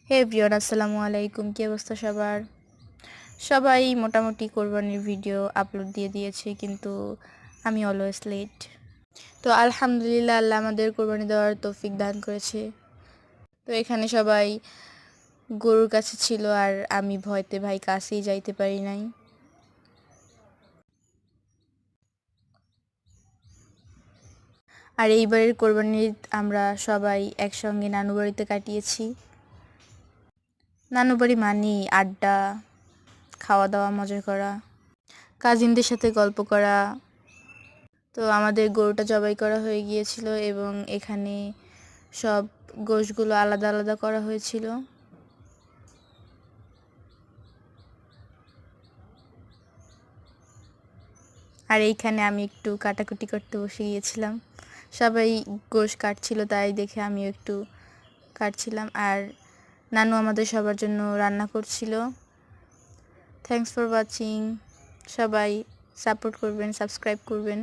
হে everyone, আসসালামু আলাইকুম। কি অবস্থা সবার? সবাই মোটামুটি কোরবানির ভিডিও আপলোড দিয়ে দিয়েছে, কিন্তু আমি অলওয়েজ লেট। তো আলহামদুলিল্লাহ, আল্লাহ আমাদের কোরবানি দেওয়ার তৌফিক দান করেছে। তো এখানে সবাই গরুর কাছে ছিল, আর আমি ভয়তে ভাই কাছেই যাইতে পারি নাই। আর এইবারের কোরবানির আমরা সবাই একসঙ্গে নানু বাড়িতে কাটিয়েছি। নানু বাড়ি মানেই আড্ডা, খাওয়া দাওয়া, মজা করা, কাজিনদের সাথে গল্প করা। তো আমাদের গরুটা জবাই করা হয়ে গিয়েছিল এবং এখানে সব গোশগুলো আলাদা আলাদা করা হয়েছিল। আর এইখানে আমি একটু কাটাকুটি করতে বসে গিয়েছিলাম। সবাই গোশ কাটছিল, তাই দেখে আমিও একটু কাটছিলাম। আর নানু আমাদের সবার জন্য রান্না করছিল। Thanks for watching. সবাই সাপোর্ট করবেন, সাবস্ক্রাইব করবেন।